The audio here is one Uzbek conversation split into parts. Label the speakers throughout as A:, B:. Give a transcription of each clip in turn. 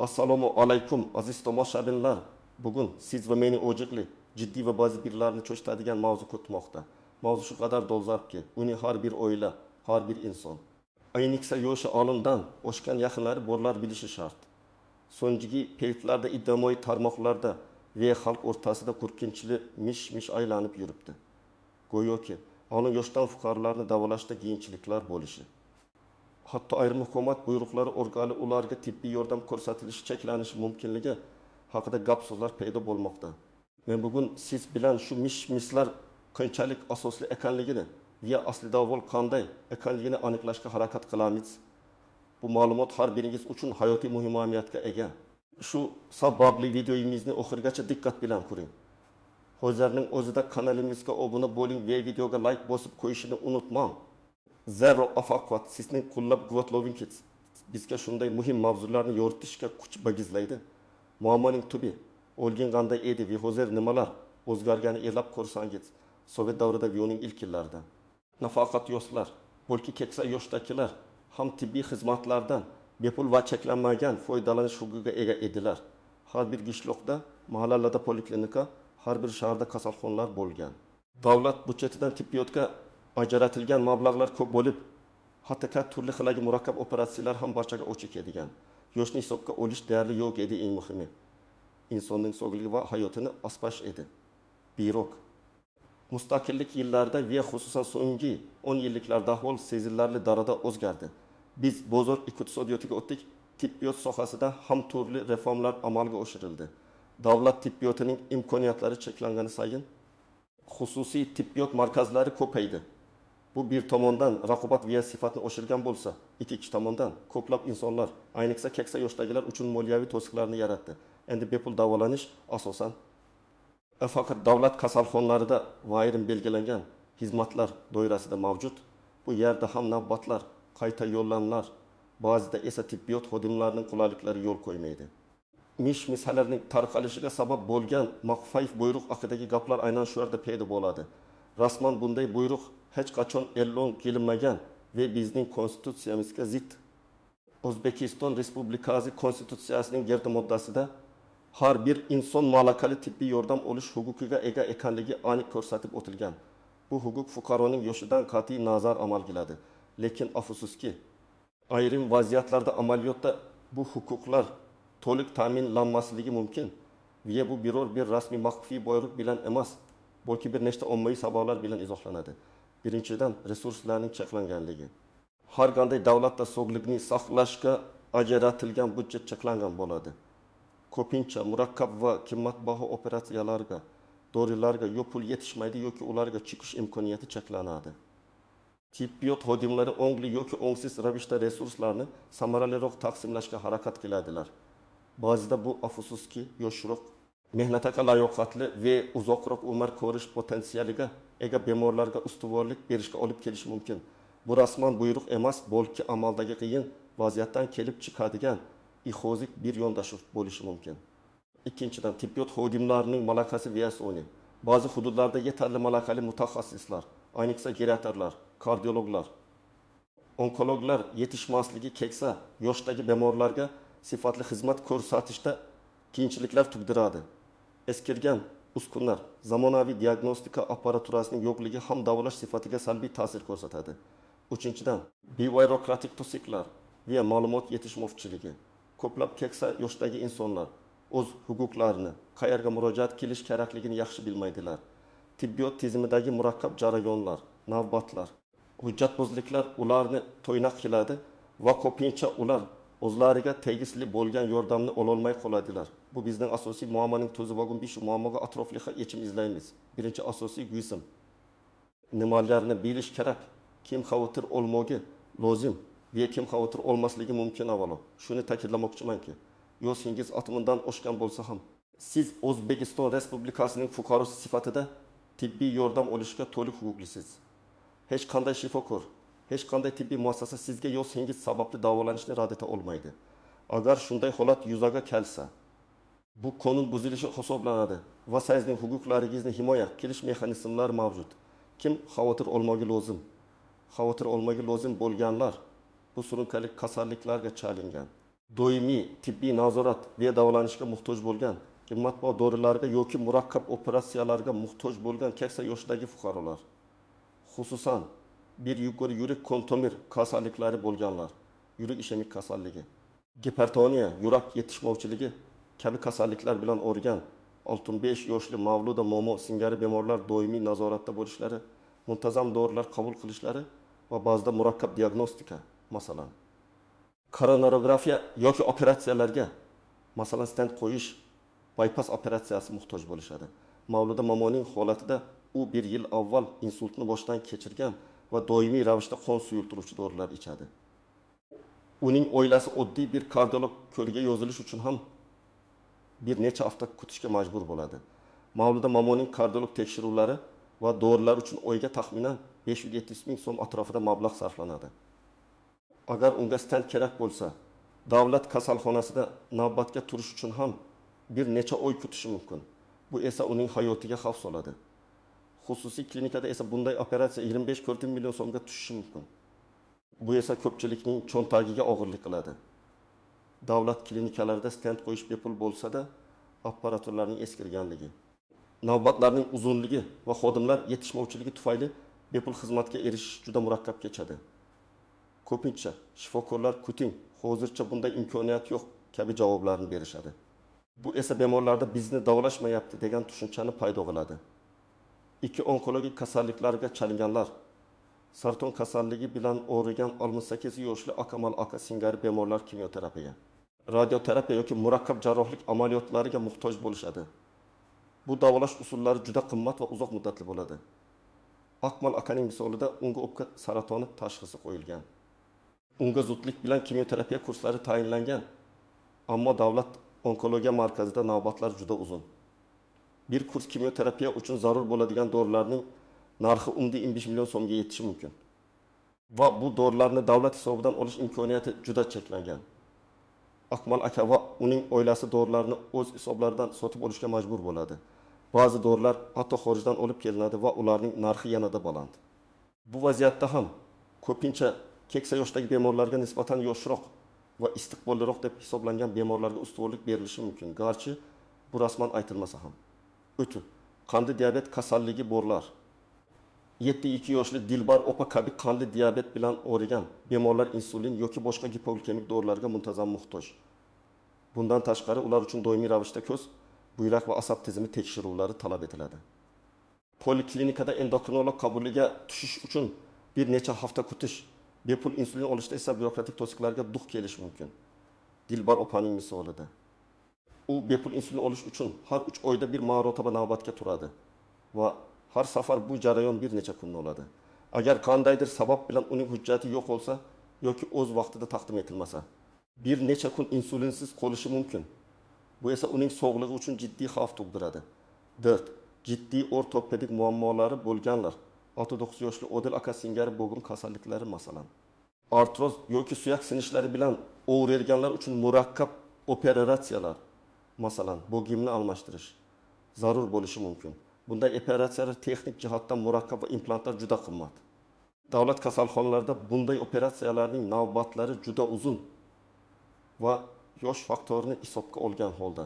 A: Assalomu alaykum aziz tomoshabinlar. Bugun siz va meni ojiqli, jiddiy va ba'zi birlarni cho'chitadigan mavzu kutmoqda. Mavzu shu qadar dolzarbki, uni har bir oila, har bir inson, ayniqsa yoshi olimdan oshgan yaqinlari borlar bilishi shart. So'nggi paytlarda ijtimoiy tarmoqlarda va xalq o'rtasida qo'rqinchli mish-mish aylanib yuribdi. Go'yoki olim yoshdan fuqarolarni davolashda qiyinchiliklar bo'lishi. Hatto ayrim hukumat buyruqlari orqali ularga tibbiy yordam ko'rsatilishi cheklanishi mumkinligi haqida gap so'zlar paydo bo'lmoqda. Men bugun siz bilan shu mish-mishlar qanchalik asosli ekanligini va asli davol qanday ekanligini aniqlashga harakat qilamiz. Bu ma'lumot har biringiz uchun hayotiy muhim ahamiyatga ega. Shu sababli videomizni oxirigacha diqqat bilan ko'ring. Hozirning o'zida kanalimizga obuna bo'ling va videoga like bosib qo'yishni unutmang. Zero afaqat sizning qo'llab-quvvatlavingiz bizga shunday muhim mavzularni yoritishga kuch bag'ishlaydi. Muammoning tubi o'lgan qanday edi va hozir nimalar o'zgargani e'lab ko'rsangiz, Sovet davrida va uning ilk yillarida nafaqat yoshlar, balki keksa yoshdagilar ham tibbiy xizmatlardan bepul va cheklanmagan foydalanish huquqiga ega edilar. Har bir qishloqda, mahallalarda poliklinika, har bir shaharda kasalxonalar bo'lgan. Davlat budjetidan tibbiyotga ajratilgan mablag'lar ko'p bo'lib, hatto turli xildagi murakkab operatsiyalar ham barchaga ochiq edigan. Yoshni hisobga olish deyarli yo'q edi, eng muhimi. İnsonning sog'ligi va hayotini aspash edi. Biroq mustaqillik yillarida va xususan so'nggi 10 yilliklarda ahvol sezilarli darajada o'zgardi. Biz bozor iqtisodiyotiga o'tdik. Tibbiyot sohasida ham turli reformlar amalga oshirildi. Davlat tibbiyotining imkoniyatlari cheklangani sayin xususiy tibbiyot markazlari ko'paydi. Bu bir tomondan raqobat va sifatni oshirgan bo'lsa, ikkinchi tomondan ko'plab insonlar, ayniqsa keksa yoshdagilar uchun moliyaviy to'siqlarni yaratdi. Endi bepul davolanish asosan faqat davlat kasalxonalarida va ayrim belgilangan xizmatlar doirasida mavjud. Bu yerda ham navbatlar, qayta yo'llanmalar, ba'zida esa tibbiyot xodimlarining qulayliklari yo'l qo'ymaydi. Mish-mishlarning tarqalishiga sabab bo'lgan maxfiy buyruq haqidagi gaplar aynan shu yerda paydo bo'ladi. Rasman bunday buyruq hech qachon e'lon qilinmagan va bizning konstitutsiyamizga zid. O'zbekiston Respublikasi konstitutsiyasining 7-moddasida har bir inson malakali tibbiy yordam olish huquqiga ega ekanligi aniq ko'rsatib o'tilgan. Bu huquq fuqaroning yoshidan qat'iy nazar amal qiladi. Lekin afsuski, ayrim vaziyatlarda amaliyotda bu huquqlar to'liq ta'minlanmasligi mumkin va bu biror bir rasmiy maxfiy buyruq bilan emas, balki bir nechta ommaviy sabablar bilan izohlanadi. Birinchidan, resurslarning cheklanganligi. Har qanday davlatda sog'liqni saqlashga ajratilgan budjet cheklangan bo'ladi. Ko'pincha murakkab va qimmatbaho operatsiyalarga, dorilarga yo pul yetishmaydi yoki ularga chiqish imkoniyati cheklanadi. Tibbiyot xodimlari o'ngli yoki o'ngsiz ravishda resurslarni samaraliroq taqsimlashga harakat qiladilar. Ba'zida bu afsuski yoshroq, mehnatga layoqatli va uzoqroq umr ko'rish potensialiga ega bemorlarga ustuvorlik berishga olib kelishi mumkin. Bu rasman buyruq emas, balki amaldagi qiyin vaziyatdan kelib chiqadigan ixozik bir yondashuv bo'lishi mumkin. Ikkinchidan, tibbiyot xodimlarining malakasi va soni. Ba'zi hududlarda yetarli malakali mutaxassislar, ayniqsa geriatrlar, kardiologlar, onkologlar yetishmasligi keksa yoshdagi bemorlarga sifatli xizmat ko'rsatishda qiyinchiliklar tug'diradi. Eskirgan uskunalar, zamonaviy diagnostika apparaturasining yo'qligi ham davolash sifatiga salbiy ta'sir ko'rsatadi. Uchinchidan, birokratik to'siqlar va ma'lumot yetishmovchiligi. Ko'plab keksa yoshdagi insonlar o'z huquqlarini, qayerga murojaat qilish kerakligini yaxshi bilmaydilar. Tibbiyot tizimidagi murakkab jarayonlar, navbatlar, hujjatbozliklar ularni to'ynoq qiladi va ko'pincha ular o'zlariga tegishli bo'lgan yordamni ololmay qoladilar. Bu bizning asosiy muammoning tuzi bo'lgan shu muammoga atrofli yechim izlaymiz. Birinchi asosiy g'ism. Nimalarni bilish kerak, kim xavotir olmogi lozim va kim xavotir olmasligi mumkin avvalo. Shuni ta'kidlamoqchimanki, yoshingiz 60dan oshgan bo'lsa ham, siz O'zbekiston Respublikasining fuqarosi sifatida tibbiy yordam olishga to'liq huquqlisiz. Hech qanday shifokor, hech qanday tibbiy muassasa sizga yoshingiz sababli davolanishni rad eta olmaydi. Agar shunday holat yuzaga kelsa, bu qonun buzilishi hisoblanadi va sizning huquqlaringizni himoya qilish mexanizmlari mavjud. Kim xavotir olmogi lozim? Xavotir olmogi lozim bo'lganlar bu surunkali kasalliklarga chalingan. doimiy tibbiy nazorat ve davolanishga muhtoj bo'lgan, qimmatbaho dorilarga yoki murakkab operatsiyalarga muhtoj bo'lgan keksa yoshdagi fuqarolar, xususan bir yuqori yurak kontomir kasalliklari bo'lganlar, yurak ishemik kasalligi, gipertoniya, yurak yetishmovchiligi kabi kasalliklar bilan o'rgan 65 yoshli Mavluda Momo singari bemorlar doimiy nazoratda bo'lishlari, muntazam dorilar qabul qilishlari va ba'zida murakkab diagnostika, masalan koronarografiya yoki operatsiyalarga, masalan stent qo'yish, bypass operatsiyasi muhtoj bo'lishadi. Mavluda Momoning holatida u 1 yil avval insultni boshdan kechirgan va doimiy ravishda qon suyultiruvchi dorilar ichadi. Uning oilasi oddiy bir kardiolog ko'riga yozilish uchun ham bir necha hafta kutishga majbur bo'ladi. Mavluda Momoning kardiolog tekshiruvlari va dorilar uchun oyga taxminan 500-700 ming so'm atrofida mablag' sarflanadi. Agar unga stent kerak bo'lsa, davlat kasalxonasida navbatga turish uchun ham bir necha oy kutishi mumkin. Bu esa uning hayotiga xavf soladi. Xususiy klinikada esa bunday operatsiya 25-40 million so'mga tushishi mumkin. Bu esa ko'pchilikning cho'ntagiga og'irlik qiladi. Davlat klinikalarida stent qo'yish bepul bo'lsa-da, apparaturlarning eskirganligi, navbatlarning uzunligi va xodimlar yetishmovchiligi tufayli bepul xizmatga erishish juda murakkab kechadi. Ko'pincha shifokorlar kuting, hozircha bunday imkoniyat yo'q kabi javoblarni berishadi. Bu esa bemorlarda bizni davolashmayapti degan tushunchani paydo qiladi. Ikki onkologik kasalliklarga chalinganlar, sarton kasalligi bilan og'rigan 68 yoshli Akamal aka singari bemorlar kimyoterapiya, radioterapiya yoki murakkab jarrohlik amaliyotlariga muhtoj bo'lishadi. Bu davolash usullari juda qimmat va uzoq muddatli bo'ladi. Akmal akaning misolida unga o'pka saratoni tashxisi qo'yilgan. Unga zudlik bilan kimyoterapiya kurslari tayinlangan, ammo davlat onkologiya markazida navbatlar juda uzun. Bir kurs kimyoterapiya uchun zarur bo'ladigan dorilarning narxi 10-15 million so'mga yetishi mumkin. Va bu dorilarni davlat hisobidan olish imkoniyati juda cheklangan. Akmal aka va uning oilasi dorilarni o'z hisoblaridan sotib olishga majbur bo'ladi. Ba'zi dorilar hatto xorijdan olib kelinadi va ularning narxi yanada baland. Bu vaziyatda ham ko'pincha keksa yoshdagi bemorlarga nisbatan yoshroq va istiqbolliroq deb hisoblangan bemorlarga ustuvorlik berilishi mumkin. Garchi bu rasman aytilmasa ham. O'tin, qandli diabet kasalligi borlar, 7-2 yoshli Dilbar opa kabi qandli diabet bilan o'rigan bemorlar insulin yoki boshqa gipoglikemik dorilarga muntazam muhtoj. Bundan tashqari ular uchun doimiy ravishda ko'z, buyrak va asab tizimi tekshiruvlari talab etiladi. Poliklinikada endokrinolog qabuliga tushish uchun bir necha hafta kutish, bepul insulin olishda esa byurokratik to'siqlarga duch kelish mumkin. Dilbar opaning misolida. U bepul insulin olish uchun har 3 oyda bir marotaba navbatga turadi va har safar bu jarayon bir necha kun oladi. Agar qandaydir sabab bilan uning hujjati yo'q bo'lsa yoki o'z vaqtida taqdim etilmasa, bir necha kun insulinsiz qolishi mumkin. Bu esa uning sog'lig'i uchun jiddiy xavf tug'diradi. 4. Jiddiy ortopedik muammolari bo'lganlar, 69 yoshli Odil aka singari bo'g'im kasalliklari masalan. Artroz yoki suyak sinishlari bilan o'g'relganlar uchun murakkab operatsiyalar, masalan, bo'g'imni almashtirish zarur bo'lishi mumkin. Bunday operatsiyalar texnik jihatdan murakkab va implantlar juda qimmat. Davlat kasalxonalarida bunday operatsiyalarning navbatlari juda uzun va yosh faktorini hisobga olgan holda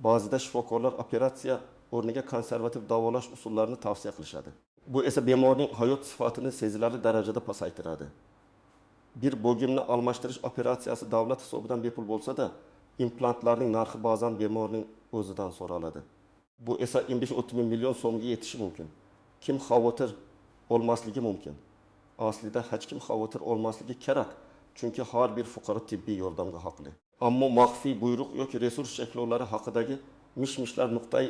A: ba'zida shifokorlar operatsiya o'rniga konservativ davolash usullarini tavsiya qilishadi. Bu esa bemorning hayot sifatini sezilarli darajada pasaytiradi. Bir bo'g'imni almashtirish operatsiyasi davlat hisobidan bepul bo'lsa-da, implantlarning narxi ba'zan bemorning o'zidan so'raladi. Bu esa 25-30 million so'mga yetishi mumkin. Kim xavotir olmasligi mumkin? Aslida hech kim xavotir olmasligi kerak, chunki har bir fuqaro tibbiy yordamga haqli. Ammo maxfiy buyruq yoki resurs cheklovlari haqidagi mish-mishlar nuqtai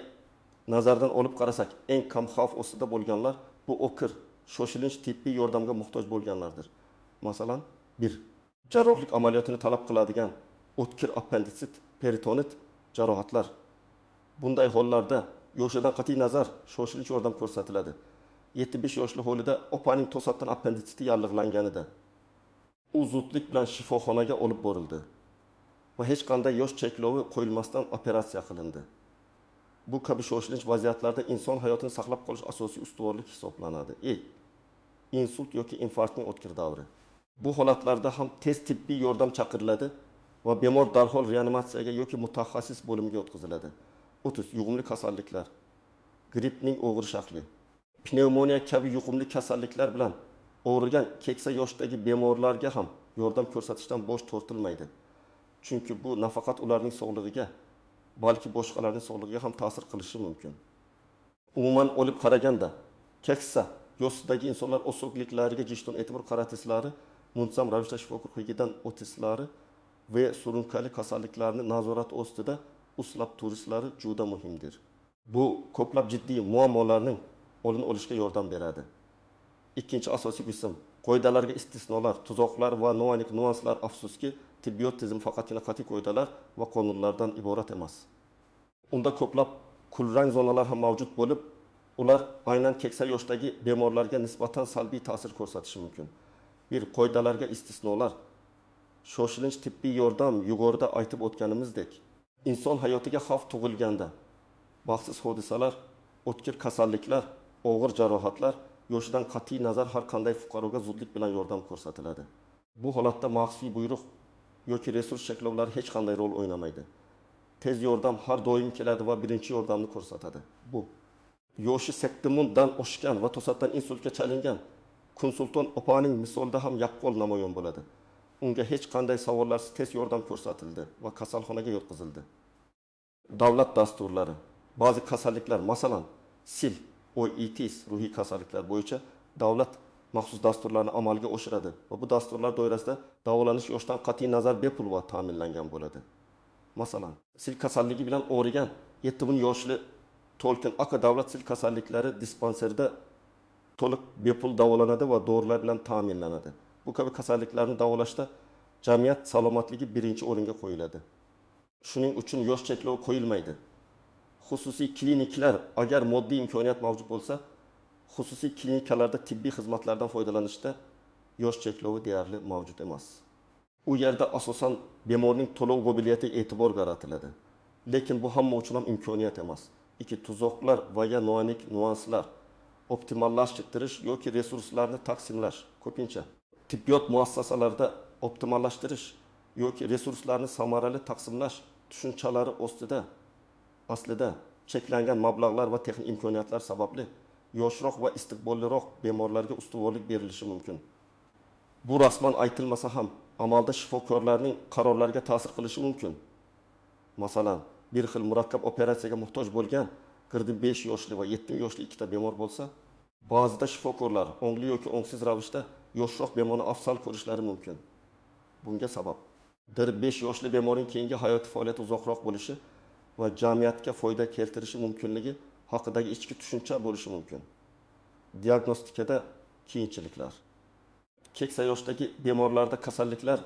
A: nazardan olib qarasak, eng kam xavf ostida bo'lganlar bu o'kir, shoshilinch tibbiy yordamga muhtoj bo'lganlardir. Masalan, 1. Jarrohlik amaliyotini talab qiladigan o'tkir appenditsit, peritonit jarohatlar. Bunday hollarda yoshidan qat'iy nazar shoshilinch yordam ko'rsatiladi. 75 yoshli hovlida opaning to'satdan appenditsiti yallig'langanida u zudlik bilan shifoxonaga olib borildi va hech qanday yosh cheklovi qo'yilmasdan operatsiya qilindi. Bu kabi shoshilinch vaziyatlarda inson hayotini saqlab qolish asosiy ustuvorlik hisoblanadi. Insult yoki infarktning o'tkir davri. Bu holatlarda ham tez tibbiy yordam chaqiriladi va bemor darhol reanimatsiyaga yoki mutaxassis bo'limiga o'tkaziladi. 30. Yuqumli kasalliklar. Grippning og'ir shakli. Pnevmoniya kabi yuqumli kasalliklar bilan og'rigan keksa yoshdagi bemorlarga ham yordam ko'rsatishdan bosh tortilmaydi. Chunki bu nafaqat ularning sog'lig'iga, balki boshqalarning sog'lig'iga ham ta'sir qilishi mumkin. Umuman olib qaraganda, keksa yoshdagi insonlar o'sokliklariga jishton e'tibor qaratislari, muntazam ravishda shifokorligidan o'tislari ve surunkali kasalliklarni nazorat ostida ushlab turishlari juda muhimdir. Bu ko'plab jiddiy muammolarning oldini olishga yordam beradi. Ikkinchi asosiy qism qoidalarga istisnolar, tuzoqlar va noaniq nuanslar. Afsuski, tibbiyot tizimi faqatgina qat'iy qoidalar va qonunlardan iborat emas. Unda ko'plab kulrang zonalar ham mavjud bo'lib, ular aynan keksa yoshdagi bemorlarga nisbatan salbiy ta'sir ko'rsatishi mumkin. Bir qoidalarga istisnolar. Shoshilinch tibbiy yordam yuqorida aytib o'tganimizdek, inson hayotiga xavf tug'ilganda baxtsiz hodisalar, o'tkir kasalliklar, og'ir jarohatlar, yoshidan qat'iy nazar har qanday fuqaroga zudlik bilan yordam ko'rsatiladi. Bu holatda maxfiy buyruq yoki resurs cheklovlari hech qanday rol o'ynamaydi. Tez yordam har doim keladi va birinchi yordamni ko'rsatadi. Bu yoshi 80 dan oshgan va to'satdan insultga chalingan konsultant opaning misolida ham yaqqol namoyon bo'ladi. Unga hech qanday savollarsiz tez yordam ko'rsatildi va kasalxonaga yotqizildi. Davlat dasturlari. Ba'zi kasalliklar, masalan, SIL, OITIS ruhiy kasalliklar bo'yicha davlat maxsus dasturlarni amalga oshiradi va bu dasturlar doirasida davolanish yoshdan qat'iy nazar bepul va ta'minlangan bo'ladi. Masalan, SIL kasalligi bilan og'rigan 7000 yoshli Tolkin aka davlat SIL kasalliklari dispanserida to'liq bepul davolanadi va dorilar bilan ta'minlanadi. Bu kabi kasalliklarni davolashda jamiyat salomatligi birinchi o'ringa qo'yiladi. Shuning uchun yosh cheklovi qo'yilmaydi. Xususiy kliniklar agar moddiy imkoniyat mavjud bo'lsa, xususiy klinikalarda tibbiy xizmatlardan foydalanishda yosh cheklovi deyarli mavjud emas. U yerda asosan bemorning to'lov qobiliyatiga e'tibor qaratiladi. Lekin bu hamma uchun ham imkoniyat emas. Tuzoqlar va ya noaniq nuanslar, optimallashtirish yoki resurslarni taqsimlash. Ko'pincha tibbiyot muassasalarida optimallashtirish yoki resurslarni samarali taqsimlash tushunchalari ostida aslida cheklangan mablag'lar va texnik imkoniyatlar sababli yoshroq va istiqbolliroq bemorlarga ustuvorlik berilishi mumkin. Bu rasman aytilmasa ham amalda shifokorlarning qarorlariga ta'sir qilishi mumkin. Masalan, bir xil murakkab operatsiyaga muhtoj bo'lgan 45 yoshli va 70 yoshli ikkita bemor bo'lsa, ba'zida shifokorlar ongli yoki ongsiz ravishda yoshroq bemorni afzal ko'rishlari mumkin. Bunga sabab 5 yoshli bemorning keyingi hayot faoliyati uzoqroq bo'lishi va jamiyatga foyda keltirishi mumkinligi haqidagi ichki tushuncha bo'lishi mumkin. Diagnostikada qiyinchiliklar. Keksa yoshdagi bemorlarda kasalliklar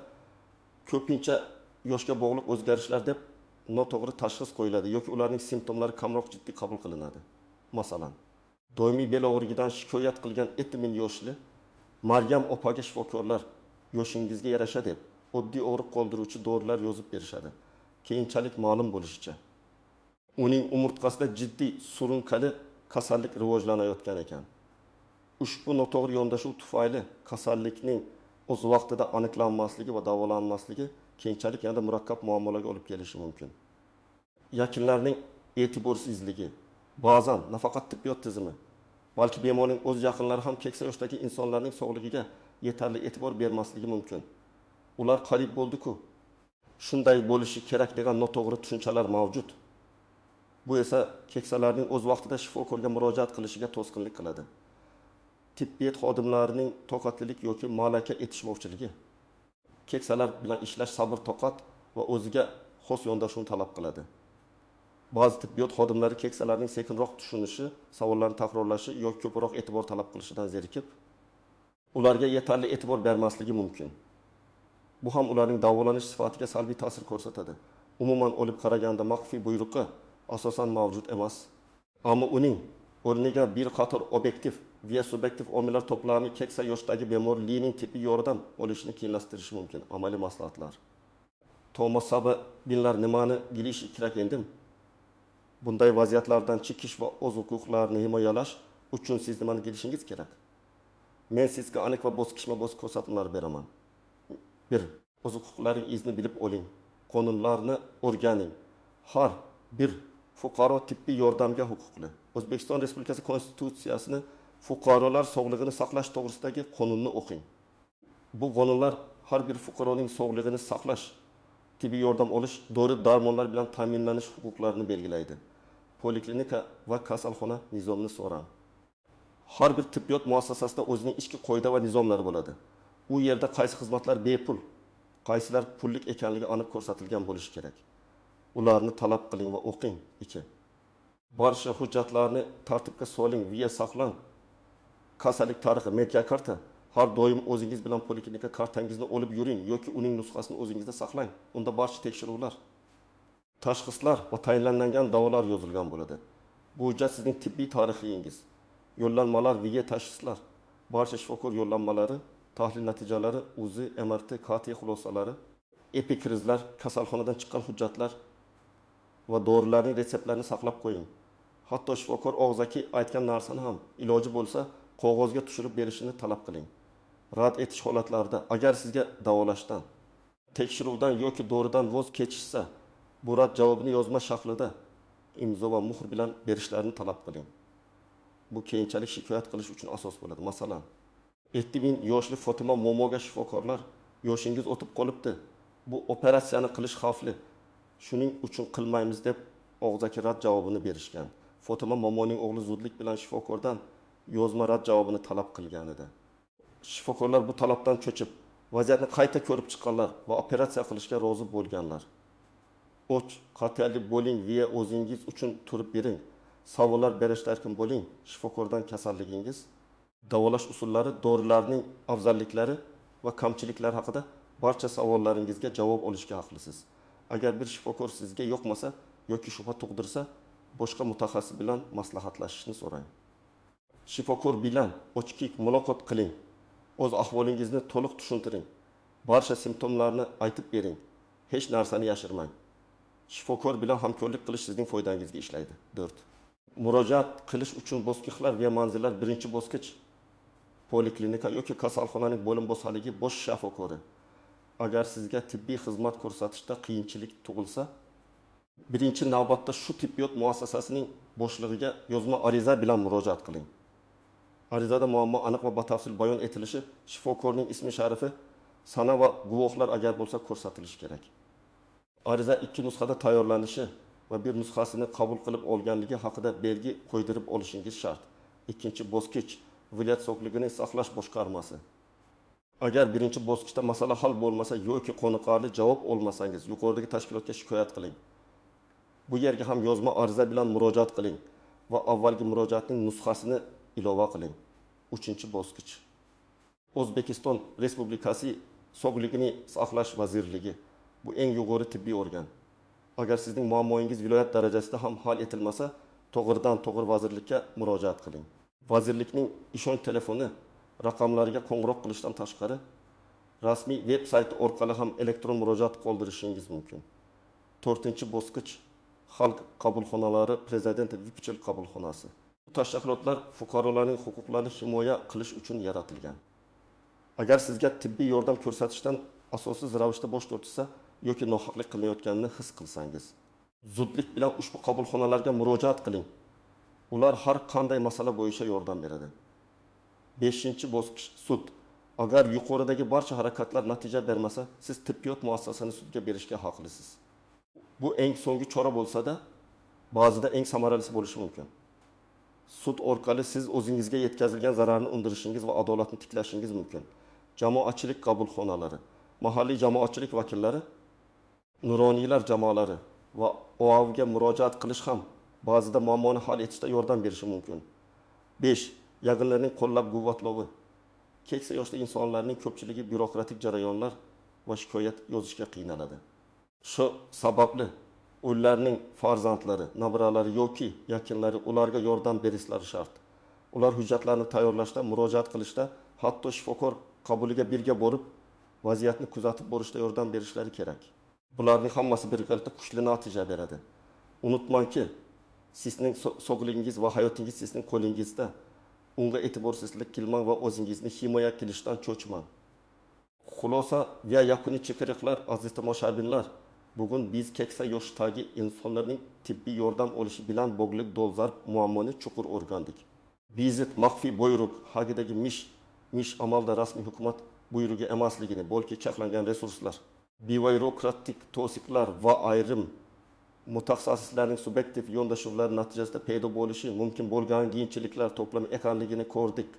A: ko'pincha yoshga bog'liq o'zgarishlar deb noto'g'ri tashxis qo'yiladi yoki ularning simptomlari kamroq jiddiy qabul qilinadi. Masalan, doimiy bel og'rig'idan shikoyat qilgan 7000 yoshli Maryam opaga shifokorlar yoshingizga yarasha deb oddiy og'riq qoldiruvchi dorilar yozib berishadi. Keyinchalik ma'lum bo'lishicha, uning umurtqasida jiddiy surunkali kasallik rivojlanayotgan ekan. Ushbu noto'g'ri yondashuv tufayli kasallikning o'z vaqtida aniqlanmasligi va davolanmasligi keyinchalik yanada murakkab muammolarga olib kelishi mumkin. Yakınlarning e'tiborsizligi, ba'zan nafaqat tibbiyot tizimi, balki bemorning o'z yaqinlari ham keksa yoshdagi insonlarning sog'ligiga yetarli e'tibor bermasligi mumkin. Ular qarib bo'ldi-ku, shunday bo'lishi kerak degan noto'g'ri tushunchalar mavjud. Bu esa keksalarning o'z vaqtida shifokorga murojaat qilishiga to'sqinlik qiladi. Tibbiyot xodimlarining toqatlilik yoki malaka yetishmovchiligi keksalar bilan ishlash sabr, toqat va o'ziga xos yondashuvni talab qiladi. Ba'zi tibbiyot xodimlari keksalarning sekinroq tushunishi, savollarni takrorlashi yoki ko'proq e'tibor talab qilishidan zerikib, ularga yetarli e'tibor bermasligi mumkin. Bu ham ularning davolanish sifatiga salbiy ta'sir ko'rsatadi. Umuman olib qaraganda maxfiy buyruqi asosan mavjud emas, ammo uning o'rniga bir qator obyektiv va subyektiv omillar to'plami keksa yoshdagi bemorlikning tibbiy yordam olishini kengaytirishi mumkin. Amaliy maslahatlar. Thomas Saba dinlar nimani bilish kerak endi? Bunday vaziyatlardan chiqish va o'z huquqlarini himoyalash uchun siz nimani bilishingiz kerak? Men sizga aniq va bosqichma-bosqich ko'rsatmalar beraman. 1. O'z huquqlaringizni bilib oling. qonunlarni o'rganing. Har bir fuqaro tibbiy yordamga huquqli. O'zbekiston Respublikasi Konstitutsiyasini fuqarolar sog'lig'ini saqlash to'g'risidagi qonunni o'qing. Bu qonunlar har bir fuqaroning sog'lig'ini saqlash, tibbiy yordam olish, dori-darmonlar bilan ta'minlanish huquqlarini belgilaydi. Poliklinika va kasalxona nizomini so'rang. Har bir tibbiyot muassasasida o'zining ichki qoida va nizomlari bo'ladi. U yerda qaysi xizmatlar bepul, qaysilar pullik ekanligi aniq ko'rsatilgan bo'lishi kerak. Ularni talab qiling va o'qing. 2. Barcha hujjatlarni tartibga soling, viya saqlang. Kasallik tarixi, medya karta. Har doim o'zingiz bilan poliklinika kartangizni olib yuring yoki uning nusxasini o'zingizda saqlang. Unda barcha tekshiruvlar, tashxislar va tayinlangan davolar yozilgan bo'ladi. Bu hujjat sizning tibbiy tarixingiz. Yo'llanmalar, viya tashxislar, barcha shifokor yo'llanmalari, tahlil natijalari, UZI, MRT, KT xulosalari, epikrizlar, kasalxonadan chiqqan hujjatlar va dorilarning retseptlarini saqlab qo'ying. Hatto shifokor og'zaki aytgan narsani ham iloji bo'lsa qog'ozga tushirib berishini talab qiling. Rad etish holatlarida agar sizga davolashdan, tekshiruvdan yoki doridan voz kechishsa, bu rad javobini yozma shaklida imzo va muhr bilan berishlarini talab qiling. Bu keyinchalik shikoyat qilish uchun asos bo'ladi. Masalan, 7000 yoshli Fatima Momoga shifokorlar yoshingiz o'tib qolibdi. Bu operatsiyani qilish xavfli. Shuning uchun qilmaymiz deb og'zaki rad javobini berishgan. Fatima Momoning o'g'li zudlik bilan shifokordan yozma rad javobini talab qilgan edi. Shifokorlar bu talabdan cho'chib, vaziyatni qayta ko'rib chiqqanlar va operatsiya qilishga rozi bo'lganlar. Qat'iyatli bo'ling va o'zingiz uchun turib bering. Savollar berishda erkin bo'ling. Shifokordan kasalligingiz, davolash usullari, dorilarning afzalliklari va kamchiliklari haqida barcha savollaringizga javob olishga haqlisiz. Agar bir shifokor sizga yoqmasa yoki shubha tug'dirsa, boshqa mutaxassis bilan maslahatlashishni so'rang. Shifokor bilan ochiq muloqot qiling. O'z ahvolingizni to'liq tushuntiring. Barcha simptomlarni aytib bering. Hech narsani yashirmang. Shifokor bilan hamkorlik qilish sizning foydangizga ishlaydi. 4. Murojaat qilish uchun bosqichlar va manzillar. Birinchi bosqich poliklinika yoki kasalxonaning bo'lim boshlig'i bosh shifokori. Agar sizga tibbiy xizmat ko'rsatishda qiyinchilik tug'ilsa, birinchi navbatda shu tibbiyot muassasasining boshlig'iga yozma ariza bilan murojaat qiling. Arizada muammo aniq va batafsil bayon etilishi, shifokorning ismi sharifi, sana va guvohlar agar bo'lsa ko'rsatilishi kerak. Ariza 2 nusxada tayyorlanishi va bir nusxasini qabul qilib olganligi haqida belgi qo'ydirib olishingiz shart. Ikkinchi bosqich viloyat sog'lig'ini saqlash boshqarmasi. Agar birinchi bosqichda masala hal bo'lmasa yoki qoniqarli javob olmasangiz, yuqoridagi tashkilotga shikoyat qiling. Bu yerga ham yozma ariza bilan murojaat qiling va avvalgi murojaatning nusxasini ilova qiling. 3-bosqich. O'zbekiston Respublikasi Sog'liqni saqlash vazirligi. Bu eng yuqori tibbiy organ. Agar sizning muammoingiz viloyat darajasida ham hal etilmasa, to'g'ridan-to'g'ri vazirlikka murojaat qiling. Vazirlikning ishonch telefoni raqamlariga qo'ng'iroq qilishdan tashqari, rasmiy veb-sayti orqali ham elektron murojaat qoldirishingiz mumkin. 4-bosqich xalq qabulxonalari prezident vipchil qabulxonasi. Bu tashkilotlar fuqarolarning huquqlarini himoya qilish uchun yaratilgan. Agar sizga tibbiy yordam ko'rsatishdan asossiz ravishda bosh tortsa yoki nohaqlik qilayotganini his qilsangiz, zudlik bilan ushbu qabulxonalarga murojaat qiling. Ular har qanday masala bo'yicha yordam beradi. 5-bosqich sud. Agar yuqoridagi barcha harakatlar natija bermasa, siz tibbiyot muassasasini sudga berishga haqlisiz. Bu eng so'nggi chora bo'lsa-da, ba'zida eng samaralisi bo'lishi mumkin. Sud orqali siz o'zingizga yetkazilgan zararni undirishingiz va adolatni tiklashingiz mumkin. Jamoatchilik qabulxonalari, mahalliy jamoatchilik vakillari, nuroniylar jamoalari va OAVga murojaat qilish ham ba'zida muammoni hal etishda yordam berishi mumkin. 5. Yaqinlarning qo'llab-quvvatlovi. Keksa yoshli insonlarning ko'pchiligi byurokratik jarayonlar va shikoyat yozishga qiynaladi. Shu sababli ularning farzandlari, nabiralari yoki yaqinlari ularga yordam berishlari shart. Ular hujjatlarni tayyorlashda, murojaat qilishda, hatto shifokor qabuliga birga borib, vaziyatni kuzatib borishda yordam berishlari kerak. Bularning hammasi birgalikda kuchli natija beradi. Unutmangki, sizning sog'lig'ingiz va hayotingiz sizning qo'lingizda. Unga e'tiborsizlik qilmang va o'zingizni himoya qilishdan cho'chmang. Xulosa va yakuniy chekiriqlar, aziz tomoshabinlar, Bugun biz keksa yoshdagi insonlarning tibbiy yordam olishi bilan bog'liq dolzarb muammoni chuqur o'rgandik. Bizit maxfiy buyruq haqidagi mish amalda rasmiy hukumat buyrug'i emasligini, balki cheklangan resurslar, birokratik to'siqlar va ayrim mutaxassislarning subyektiv yondashuvlari natijasida paydo bo'lishi mumkin bo'lgan qiyinchiliklar to'plami ekanligini ko'rdik.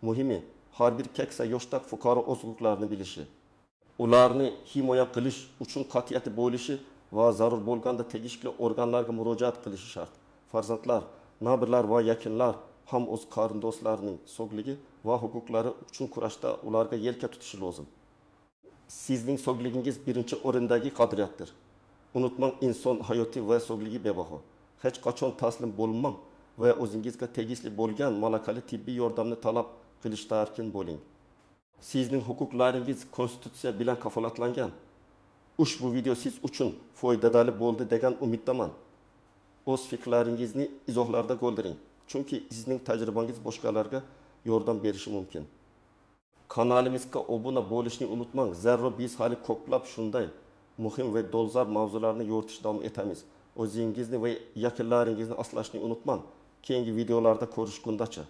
A: Muhimi, har bir keksa yoshdagi fuqaro o'z huquqlarini bilishi, ularni himoya qilish uchun qat'iyati bo'lishi va zarur bo'lganda tegishli organlarga murojaat qilishi shart. Farzandlar, nabirlar va yaqinlar ham o'z qarindoshlarining sog'ligi va huquqlari uchun kurashda ularga yelka tutishi lozim. Sizning sog'ligingiz birinchi o'rindagi qadriyatdir. Unutmang, inson hayoti va sog'ligi bebaho. Hech qachon taslim bo'lmang va o'zingizga tegishli bo'lgan malakali tibbiy yordamni talab qilishda erkin bo'ling. Sizning huquqlaringiz konstitutsiya bilan kafolatlangan. Ushbu video siz uchun foydali bo'ldi degan umiddaman. O'z fikrlaringizni izohlarda qoldiring, chunki sizning tajribangiz boshqalarga yordam berishi mumkin. Kanalimizga obuna bo'lishni unutmang. Zerro biz hali ko'plab shunday muhim va dolzarb mavzularni yo'ritish davom etamiz. O'zingizni va yaqinlaringizni asrashni unutmang. Keyingi videolarda ko'rishgungacha.